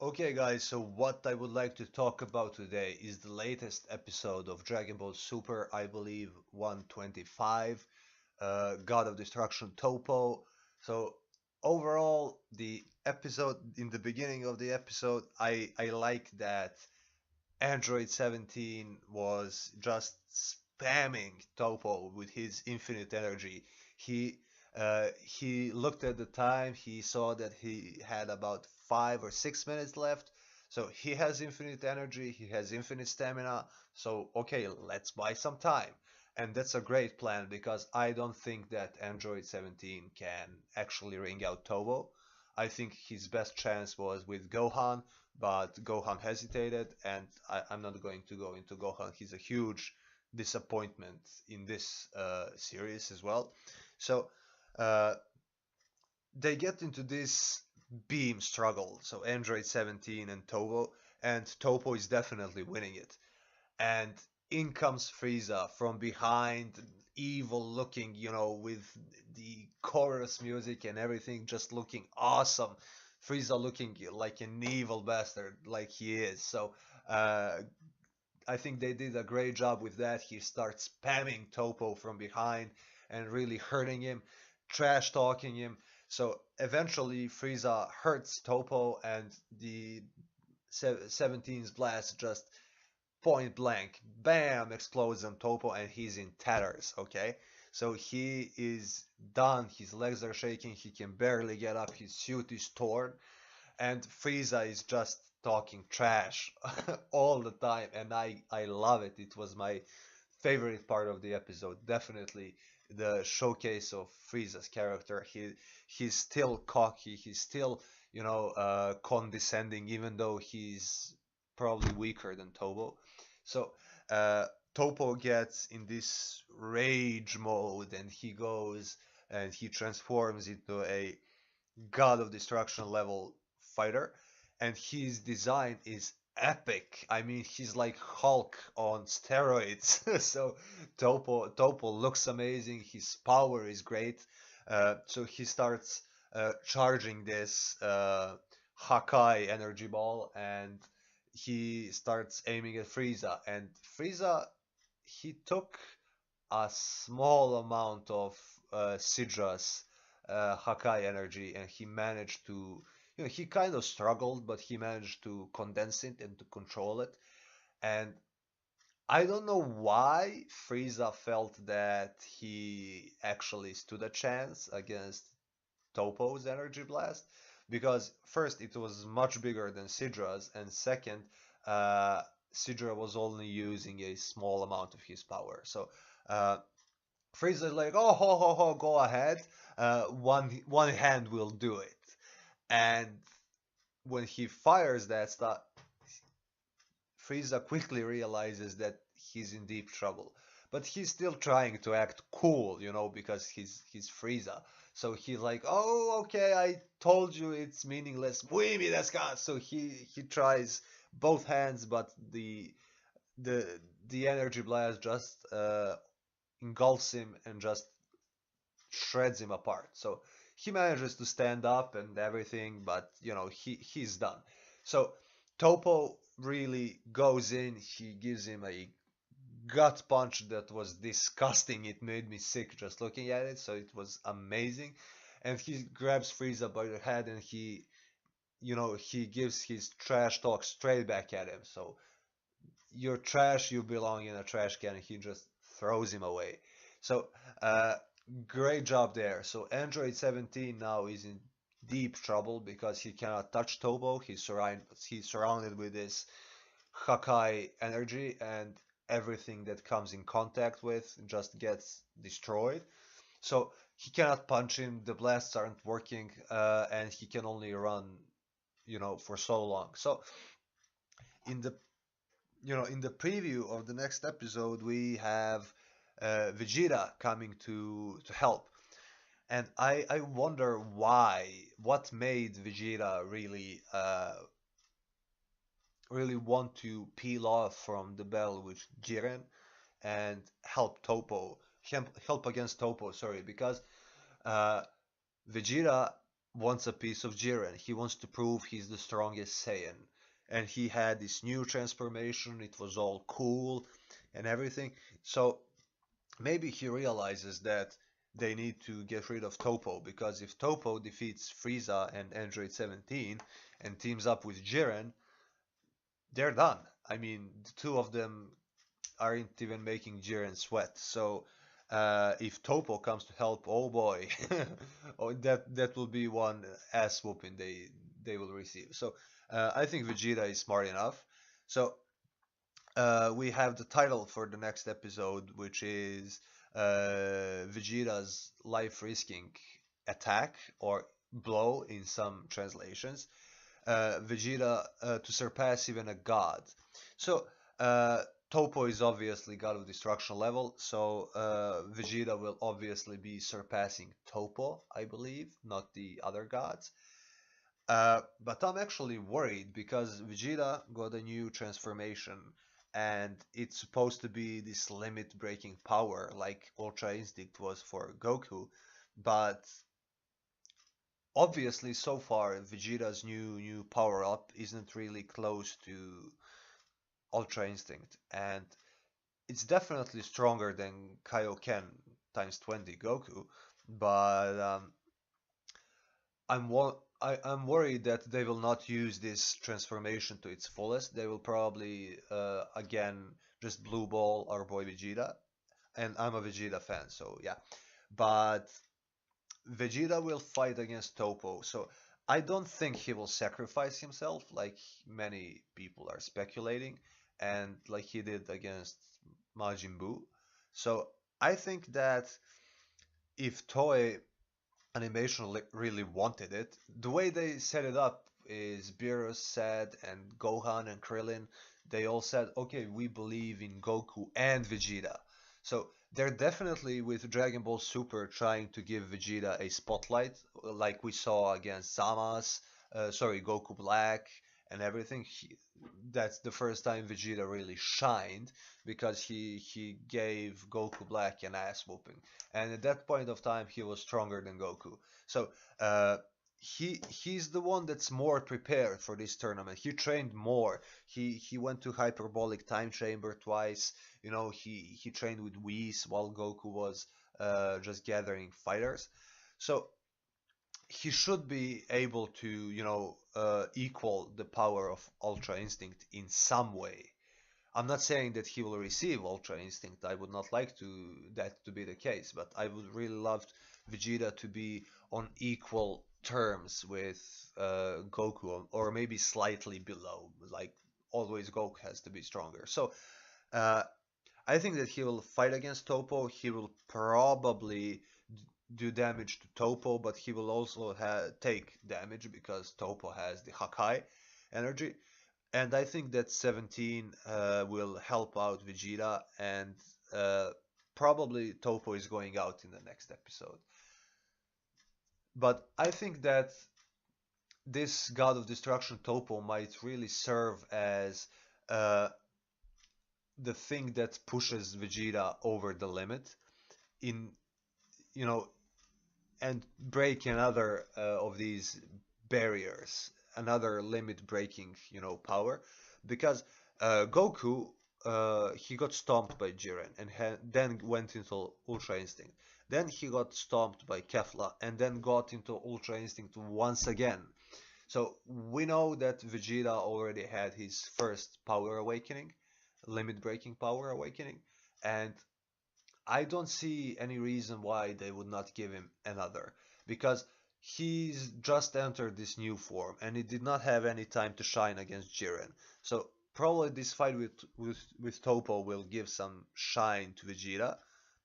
Okay, guys, so what I would like to talk about today is the latest episode of Dragon Ball Super, I believe 125, God of Destruction Topo. So, overall, the episode, in the beginning of the episode, I like that Android 17 was just spamming Topo with his infinite energy. He looked at the time. He saw that he had about 5 or 6 minutes left. So he has infinite energy. He has infinite stamina. So okay, let's buy some time. And that's a great plan because I don't think that Android 17 can actually ring out Topo. I think his best chance was with Gohan, but Gohan hesitated, and I'm not going to go into Gohan. He's a huge disappointment in this series as well. So uh, they get into this beam struggle. So Android 17 and Topo is definitely winning it. And in comes Frieza from behind, evil looking, with the chorus music and everything, just looking awesome. Frieza looking like an evil bastard, like he is. So uh, I think they did a great job with that. He starts spamming Topo from behind and really hurting him, trash talking him. So eventually Frieza hurts Topo and the 17's blast just point blank, bam, explodes on Topo and he's in tatters, okay? So he is done, his legs are shaking, he can barely get up, his suit is torn, and Frieza is just talking trash all the time, and I love it. It was my favorite part of the episode. Definitely the showcase of Frieza's character. He's still cocky. He's still condescending, even though he's probably weaker than Tobo. So uh, Topo gets in this rage mode, and he goes and he transforms into a God of Destruction level fighter, and his design is epic. I mean, he's like Hulk on steroids. So Topo looks amazing. His power is great. So he starts charging this Hakai energy ball, and he starts aiming at Frieza. And Frieza, he took a small amount of Sidra's Hakai energy, and he managed to, he kind of struggled, but he managed to condense it and to control it. And I don't know why Frieza felt that he actually stood a chance against Topo's energy blast, because first it was much bigger than Sidra's, and second, uh, Sidra was only using a small amount of his power. So uh, Frieza's like, oh, ho, ho, ho, go ahead. One hand will do it. And when he fires that stuff, Frieza quickly realizes that he's in deep trouble. But he's still trying to act cool, because he's Frieza. So he's like, oh, okay, I told you it's meaningless. Muimi desu ka? So he tries both hands, but the the energy blast just engulfs him and just shreds him apart. So he manages to stand up and everything, but he's done. So Topo really goes in. He gives him a gut punch that was disgusting. It made me sick just looking at it. So it was amazing. And he grabs Frieza by the head and he gives his trash talk straight back at him. So you're trash, you belong in a trash can, and he just throws him away. So uh, great job there. So Android 17 now is in deep trouble because he cannot touch Tobo. He's surrounded with this Hakai energy, and everything that comes in contact with just gets destroyed. So he cannot punch him. The blasts aren't working, and he can only run, for so long. So in the in the preview of the next episode, we have Vegeta coming to help, and I wonder what made Vegeta really want to peel off from the battle with Jiren and help against Topo. Sorry, because uh, Vegeta wants a piece of Jiren. He wants to prove he's the strongest Saiyan. And he had this new transformation. It was all cool and everything. So maybe he realizes that they need to get rid of Topo, because if Topo defeats Frieza and Android 17 and teams up with Jiren, they're done. I mean, the two of them aren't even making Jiren sweat. So if Topo comes to help, oh boy, oh, that will be one ass whooping they will receive. So I think Vegeta is smart enough. So we have the title for the next episode, which is Vegeta's life-risking attack or blow in some translations. Vegeta to surpass even a god. So Topo is obviously god of destruction level, so Vegeta will obviously be surpassing Topo, I believe, not the other gods. But I'm actually worried because Vegeta got a new transformation and it's supposed to be this limit breaking power like Ultra Instinct was for Goku, but obviously so far Vegeta's new power up isn't really close to Ultra Instinct, and it's definitely stronger than Kaioken times 20 Goku, but I'm worried that they will not use this transformation to its fullest. They will probably again just blue ball our boy Vegeta, and I'm a Vegeta fan, so yeah. But Vegeta will fight against Topo, so I don't think he will sacrifice himself like many people are speculating, and like he did against Majin Buu. So I think that if Toei Animation really wanted it, the way they set it up is Beerus said and Gohan and Krillin, they all said, okay, we believe in Goku and Vegeta. So they're definitely with Dragon Ball Super trying to give Vegeta a spotlight, like we saw against Zama's, Goku Black and everything. That's the first time Vegeta really shined because he gave Goku Black an ass whooping, and at that point of time he was stronger than Goku. So he's the one that's more prepared for this tournament. He trained more. He went to hyperbolic time chamber twice. You know, he trained with Whis while Goku was just gathering fighters. So he should be able to, equal the power of Ultra Instinct in some way. I'm not saying that he will receive Ultra Instinct. I would not like that to be the case, but I would really love Vegeta to be on equal terms with Goku, or maybe slightly below. Like always, Goku has to be stronger. So uh, I think that he will fight against Topo. He will probably do damage to Topo, but he will also take damage because Topo has the Hakai energy. And I think that 17 will help out Vegeta, and probably Topo is going out in the next episode. But I think that this God of Destruction Topo might really serve as uh, the thing that pushes Vegeta over the limit in, you know, and break another of these barriers, another limit breaking, power, because Goku he got stomped by Jiren and then went into Ultra Instinct. Then he got stomped by Kefla and then got into Ultra Instinct once again. So we know that Vegeta already had his first power awakening, limit breaking power awakening, and I don't see any reason why they would not give him another, because he's just entered this new form and he did not have any time to shine against Jiren. So probably this fight with Topo will give some shine to Vegeta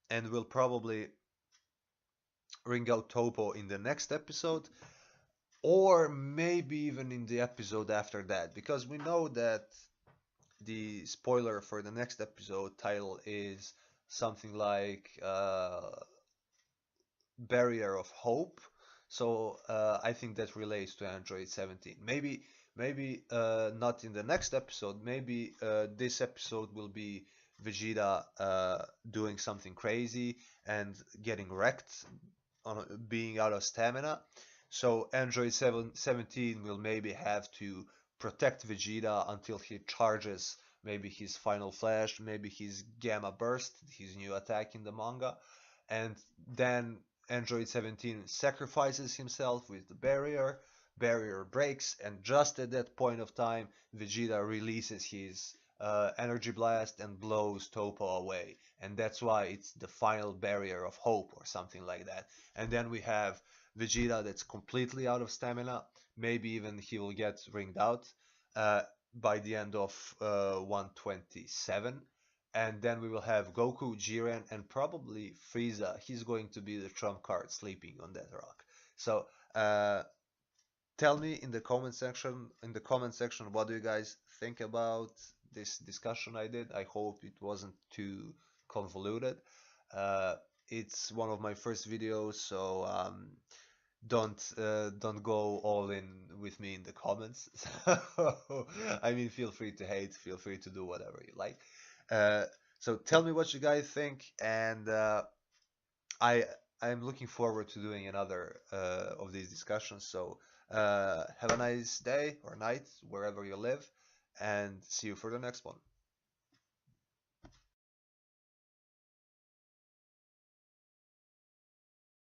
and will probably ring out Topo in the next episode, or maybe even in the episode after that, because we know that the spoiler for the next episode title is something like Barrier of Hope. So I think that relates to Android 17. Maybe not in the next episode. Maybe this episode will be Vegeta doing something crazy and getting wrecked on being out of stamina. So Android 17 will maybe have to protect Vegeta until he charges maybe his Final Flash, maybe his Gamma Burst, his new attack in the manga, and then Android 17 sacrifices himself with the barrier breaks, and just at that point of time, Vegeta releases his energy blast and blows Topo away, and that's why it's the final barrier of hope or something like that. And then we have Vegeta that's completely out of stamina. Maybe even he will get ringed out uh, by the end of 127. And then we will have Goku, Jiren, and probably Frieza. He's going to be the trump card sleeping on that rock. So tell me in the comment section, what do you guys think about this discussion I did. I hope it wasn't too convoluted. Uh, it's one of my first videos, so don't go all in with me in the comments. I mean, feel free to hate, feel free to do whatever you like. Uh, so tell me what you guys think, and I I'm looking forward to doing another of these discussions. So have a nice day or night wherever you live, and see you for the next one.